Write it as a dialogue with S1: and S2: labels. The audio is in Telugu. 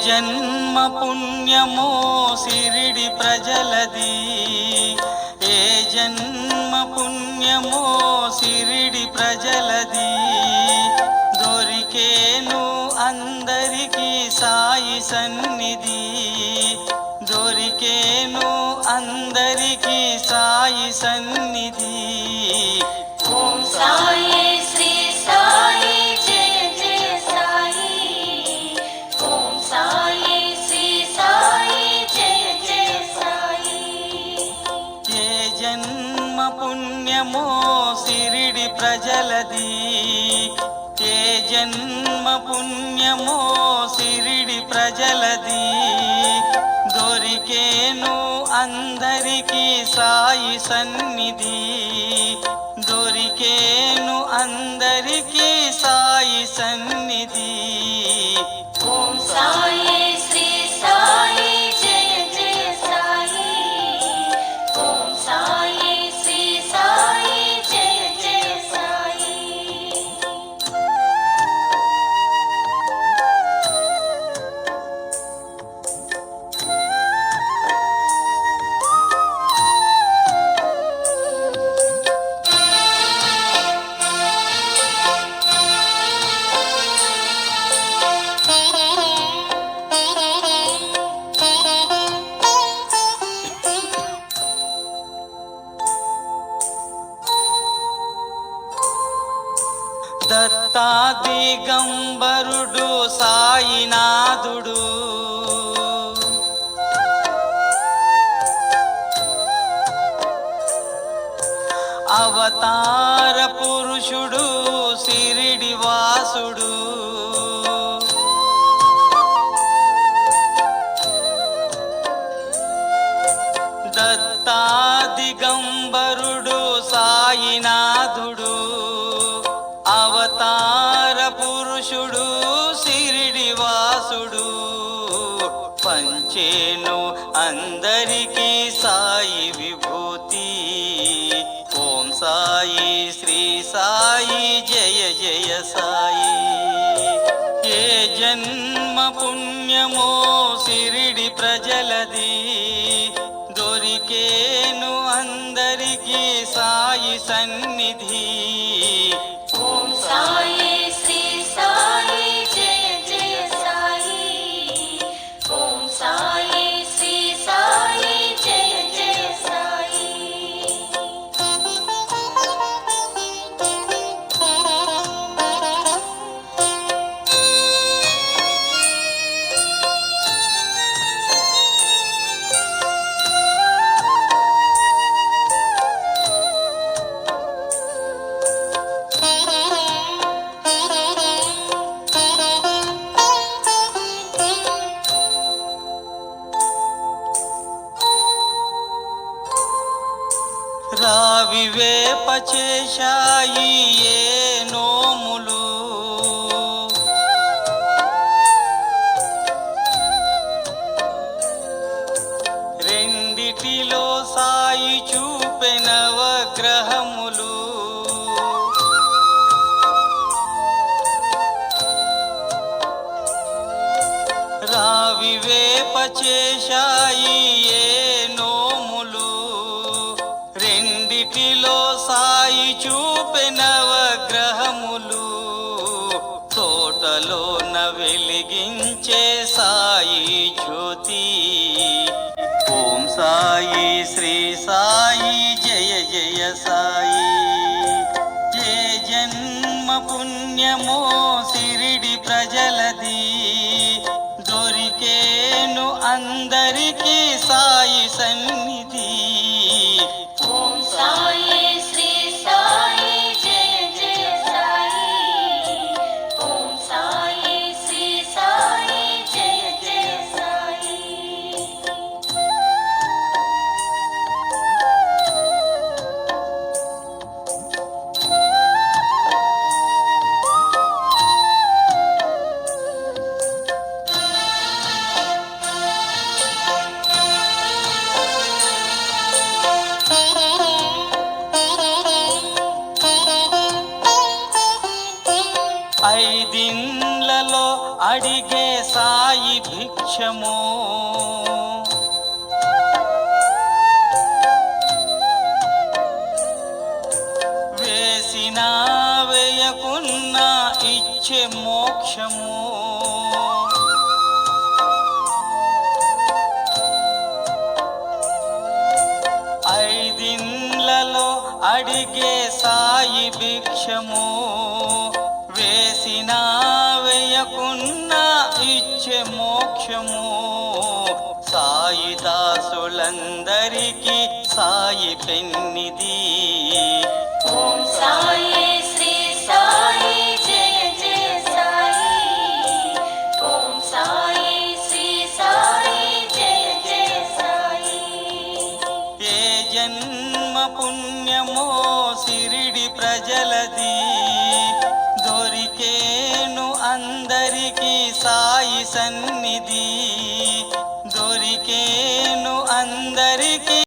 S1: జన్మ పుణ్యమో సిరిడి ప్రజలది, ఏ జన్మ పుణ్యమో సిరిడి ప్రజలది. దొరికేను అందరికీ సాయి సన్నిధి, దొరికేను అందరికీ సాయి సన్నిధి.
S2: ఓం సాయి శ్రీ సాయి జయ జయ సాయి. ఓం సాయి శ్రీ సాయి జయ జయ సాయి.
S1: ఏ జన్మ పుణ్యమో సిరిడి ప్రజలది, ఏ జన్మ పుణ్యమో సిరిడి ప్రజలది. దొరికేను అందరికీ సాయి సన్నిధి, దొరికేను అందరికీ సాయి సన్నిధి.
S2: ఓం సాయి శ్రీ సాయి జయ జయ సాయి. ఓం సాయి శ్రీ సాయి జయ జయ సాయి.
S1: దత్తా దిగంబరుడు సాయినాథుడు, అవతార పురుషుడు సిరిడి వాసుడు. దత్తా దిగంబరుడు సాయినాథుడు, అవతార పురుషుడు సిరిడి వాసుడు. పంచేను అందరికీ సాయి విభూతి. ఓం సాయి శ్రీ సాయి జయ జయ సాయి. ఏ జన్మ పుణ్యమో సిరిడి ప్రజలది, దొరికేను అందరికీ సాయి సన్నిధి.
S2: ఓం సాయి శ్రీ సాయి జయ జయ సాయి. ఓం సాయి శ్రీ సాయి జయ జయ సాయి.
S1: రావి వేప చేశాయి ఏ నోములు, రెండిటిలో సాయి చూపె నవగ్రహములు. రావి వేప చేశాయి ఏ నోములు, రెండిటిలో సాయి చూపె నవగ్రహములు. తోటలోన వెలిగించే సాయి జ్యోతి. ఓం సాయి శ్రీ సాయి జయ జయ సాయి. ఏ జన్మ పుణ్యమో సిరిడి ప్రజలది, దొరికేను అందరికీ సాయి సన్నిధి.
S2: ఓం సాయి శ్రీ సాయి జయ జయ సాయి. ఓం సాయి శ్రీ సాయి జయ జయ సాయి.
S1: అడిగే సాయి భిక్షము. వేసినా వేయకున్నా ఇచ్చే మోక్షము. ఐదిండ్లలో అడిగే సాయి భిక్షము. వేసినా వేయకున్నా ఇచ్చే మోక్షము. సాయి దాసులందరికీ సాయి పెన్నిది.
S2: ఓం సాయి శ్రీ సాయి జయ జయ సాయి. ఓం సాయి శ్రీ సాయి జయ జయ సాయి.
S1: ఏ జన్మ పుణ్యమో సిరిడి ప్రజలది. దొరికేను అందరికీ సాయి సన్నిధి. దొరికేను అందరికీ